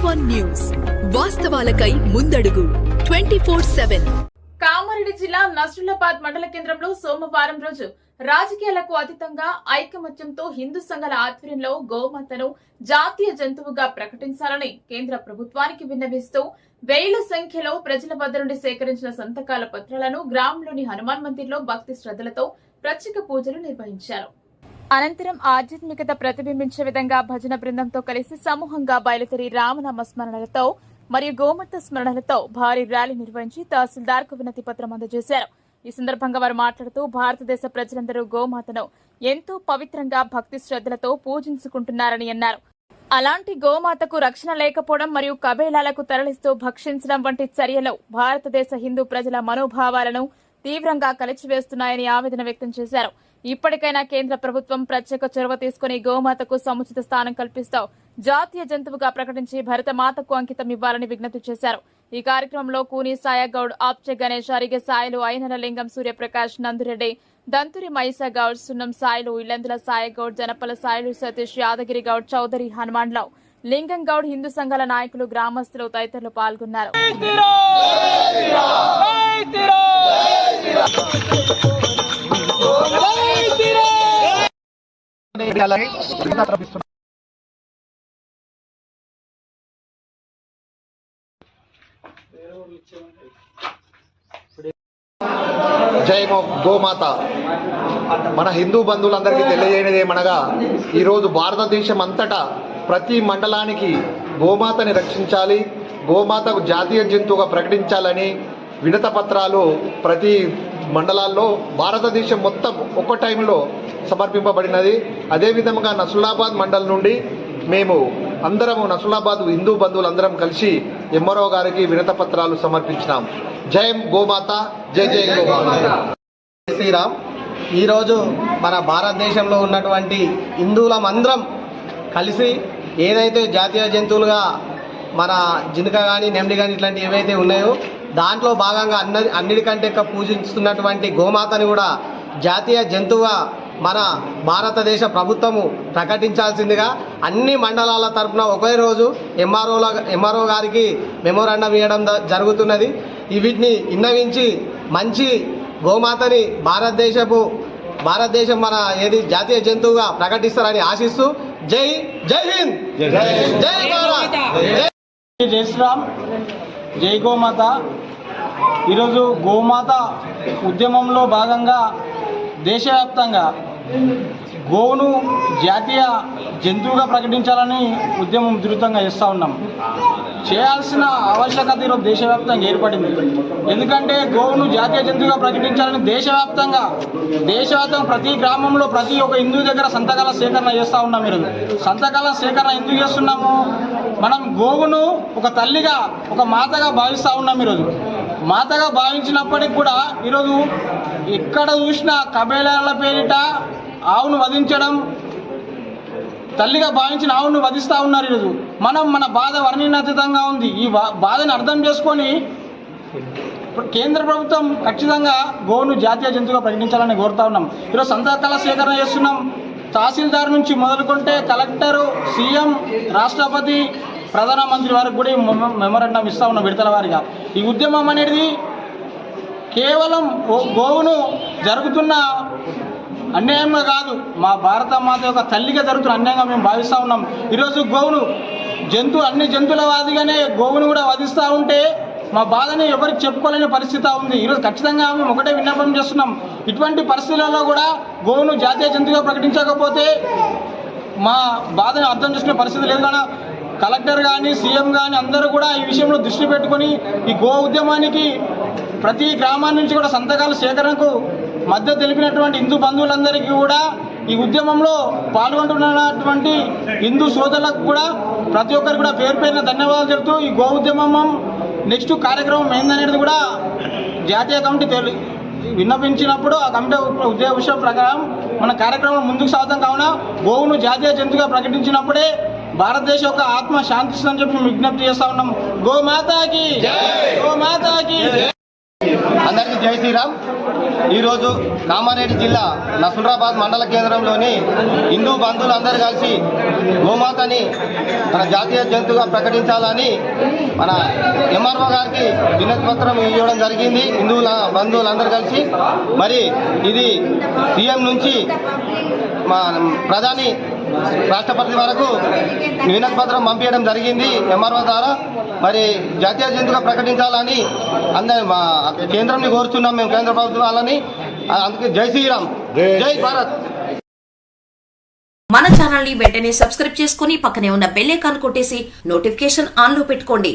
A1 news వాస్తవాలకై ముందడుగు 24/7. కామారెడ్డి జిల్లా నస్రులాబాద్ మండల కేంద్రంలో సోమవారం రోజు రాజకీయాలకు అతీతంగా ఐకమత్యంతో హిందూ సంఘాల ఆధ్వర్యంలో గోమాతను జాతీయ జంతువుగా ప్రకటించాలని కేంద్ర ప్రభుత్వానికి విన్నవిస్తూ వేల సంఖ్యలో ప్రజల వద్ద నుండి సేకరించిన సంతకాల పత్రాలను గ్రామంలోని హనుమాన్ మందిర్లో భక్తి శ్రద్ధలతో ప్రత్యేక పూజలు నిర్వహించారు. అనంతరం ఆధ్యాత్మికత ప్రతిబింబించే విధంగా భజన బృందంతో కలిసి సమూహంగా బయలుదేరి రామనామ స్మరణలతో మరియు గోమాత స్మరణలతో భారీ ర్యాలీ నిర్వహించి తహసీల్దార్కు వినతి పత్రం అందజేశారు. ఈ సందర్భంగా వారు మాట్లాడుతూ భారతదేశ ప్రజలందరూ గోమాతను ఎంతో పవిత్రంగా భక్తి శ్రద్ధలతో పూజించుకుంటున్నారని అన్నారు. అలాంటి గోమాతకు రక్షణ లేకపోవడం మరియు కబేలాలకు తరలిస్తూ భక్షించడం వంటి చర్యలు భారతదేశ హిందూ ప్రజల మనోభావాలను తీవ్రంగా కలిచివేస్తున్నాయని ఆవేదన వ్యక్తం చేశారు. ఇప్పటికైనా కేంద్ర ప్రభుత్వం ప్రత్యేక చొరవ తీసుకుని గోమాతకు సముచిత స్థానం కల్పిస్తూ జాతీయ జంతువుగా ప్రకటించి భరతమాతకు అంకితం ఇవ్వాలని విజ్ఞప్తి చేశారు. ఈ కార్యక్రమంలో కూని సాయగౌడ్, ఆప్చె గణేష్, అరిగె సాయిలు, ఐనల లింగం, సూర్యప్రకాష్, నందురెడ్డి, దంతురి మైసాగౌడ్, సున్నం సాయిలు, ఇల్లందుల సాయగౌడ్, జనపల సాయిలు, సతీష్, యాదగిరి గౌడ్, చౌదరి, హనుమాన్రావు, లింగం గౌడ్, హిందూ సంఘాల నాయకులు, గ్రామస్తులు తదితరులు పాల్గొన్నారు. జై గోమాత. మన హిందూ బంధువులందరికీ తెలియజేయనిది ఏమనగా, ఈరోజు భారతదేశం అంతటా ప్రతి మండలానికి గోమాతని రక్షించాలి, గోమాతకు జాతీయ జంతువుగా ప్రకటించాలని వినత పత్రాలు ప్రతి మండలాల్లో భారతదేశం మొత్తం ఒక్క టైంలో సమర్పింపబడినది. అదేవిధంగా నస్రులాబాద్ మండలం నుండి మేము అందరము నస్రులాబాద్ హిందూ బంధువులందరం కలిసి ఎంఆర్ఓ గారికి వినత పత్రాలు సమర్పించినాం. జై గోమాత, జై జై గోమాత. శ్రీరామ్. ఈరోజు మన భారతదేశంలో ఉన్నటువంటి హిందువులమందరం కలిసి ఏదైతే జాతీయ జంతువులుగా మన జింక కానీ నెమలి కానీ ఇట్లాంటి ఏవైతే ఉన్నాయో దాంట్లో భాగంగా అన్నిటికంటే ఎక్కువ పూజిస్తున్నటువంటి గోమాతని కూడా జాతీయ జంతువుగా మన భారతదేశ ప్రభుత్వము ప్రకటించాల్సిందిగా అన్ని మండలాల తరఫున ఒకే రోజు ఎంఆర్ఓ గారికి మెమోరాండం ఇవ్వడం జరుగుతున్నది. వీటిని విన్నవించి మంచి గోమాతని భారతదేశం మన ఏది జాతీయ జంతువుగా ప్రకటిస్తారని ఆశిస్తూ జై జై హింద్, జై భారత్, జై శ్రీరామ్, జై గోమాత. ఈరోజు గోమాత ఉద్యమంలో భాగంగా దేశవ్యాప్తంగా గోవును జాతీయ జంతువుగా ప్రకటించాలని ఉద్యమం ఉధృతంగా చేస్తూ ఉన్నాం. చేయాల్సిన ఆవశ్యకత ఈరోజు దేశవ్యాప్తంగా ఏర్పడింది. ఎందుకంటే గోవును జాతీయ జంతువుగా ప్రకటించాలని దేశవ్యాప్తంగా ప్రతి గ్రామంలో ప్రతి ఒక్క హిందూ దగ్గర సంతకాల సేకరణ చేస్తూ ఉన్నాం. ఈరోజు సంతకాల సేకరణ ఎందుకు చేస్తున్నాము? మనం గోవును ఒక తల్లిగా, ఒక మాతగా భావిస్తూ ఉన్నాం. ఈరోజు మాతగా భావించినప్పటికి కూడా ఈరోజు ఎక్కడ చూసినా కబేలాల పేరిట ఆవును వధించడం, తల్లిగా భావించిన ఆవును వధిస్తూ ఉన్నారు. ఈరోజు మన బాధ వర్ణనాతీతంగా ఉంది. ఈ బాధను అర్థం చేసుకొని కేంద్ర ప్రభుత్వం ఖచ్చితంగా గోవును జాతీయ జంతువుగా ప్రకటించాలని కోరుతా ఉన్నాం. ఈరోజు సంతకాల సేకరణ చేస్తున్నాం. తహసీల్దార్ నుంచి మొదలుకుంటే కలెక్టరు, సీఎం, రాష్ట్రపతి, ప్రధానమంత్రి వరకు కూడా మెమోరాండం ఇస్తా ఉన్నాం విడతల వారిగా. ఈ ఉద్యమం అనేది కేవలం గోవును జరుగుతున్న అన్యాయంగా కాదు, మా భారత మాత యొక్క తల్లిగా జరుగుతున్న అన్యాయంగా మేము భావిస్తూ ఉన్నాం. ఈరోజు గోవును అన్ని జంతువుల వాదిగానే గోవును కూడా వధిస్తూ ఉంటే మా బాధని ఎవరికి చెప్పుకోలేని పరిస్థితి ఉంది. ఈరోజు ఖచ్చితంగా మేము ఒకటే విన్నపం చేస్తున్నాం. ఇటువంటి పరిస్థితులలో కూడా గోవును జాతీయ జంతువుగా ప్రకటించకపోతే మా బాధని అర్థం చేసుకునే పరిస్థితి లేదు. కానీ కలెక్టర్ కానీ, సీఎం కానీ అందరూ కూడా ఈ విషయంలో దృష్టి పెట్టుకుని ఈ గో ఉద్యమానికి ప్రతి గ్రామాల నుంచి కూడా సంతకాల సేకరణకు మద్దతు తెలిపినటువంటి హిందూ బంధువులందరికీ కూడా, ఈ ఉద్యమంలో పాల్గొంటున్నటువంటి హిందూ సోదరులకు కూడా ప్రతి ఒక్కరికి కూడా పేరు పేరున ధన్యవాదాలు చెబుతూ ఈ గో ఉద్యమం నెక్స్ట్ కార్యక్రమం ఏందనేది కూడా జాతీయ కమిటీ విన్నపించినప్పుడు ఆ కమిటీ ఉద్దేశం ప్రకారం మన కార్యక్రమం ముందుకు సాగుతాం. కావున గోవును జాతీయ జంతువుగా ప్రకటించినప్పుడే భారతదేశం యొక్క ఆత్మ శాంతిస్తుందని చెప్పి విజ్ఞప్తి చేస్తా ఉన్నాం. గోమాతాకి, గోమాతాకి. అందరికీ జై శ్రీరామ్. ఈరోజు కామారెడ్డి జిల్లా నస్రులాబాద్ మండల కేంద్రంలోని హిందూ బంధువులందరూ కలిసి గోమాతని మన జాతీయ జంతువుగా ప్రకటించాలని మన ఎంఆర్ఓ గారికి వినతి పత్రం ఇవ్వడం జరిగింది, హిందువుల బంధువులందరూ కలిసి. మరి ఇది సీఎం నుంచి మా ప్రధాని రాష్ట్రపతి వరకు వినతి పత్రం పంపించడం జరిగింది ఎంఆర్ఓ ద్వారా. మరి జాతీయ జంతువుగా ప్రకటించాలని కేంద్రంని కోరుతున్నాం మేము, కేంద్ర ప్రభుత్వం వాళ్ళని. అందుకే జై శ్రీరామ్, జై భారత్. మన ఛానల్ ని వెంటనే సబ్స్క్రైబ్ చేసుకుని పక్కనే ఉన్న బెల్ ఐకాన్ కొట్టేసి నోటిఫికేషన్ ఆన్ లో పెట్టుకోండి.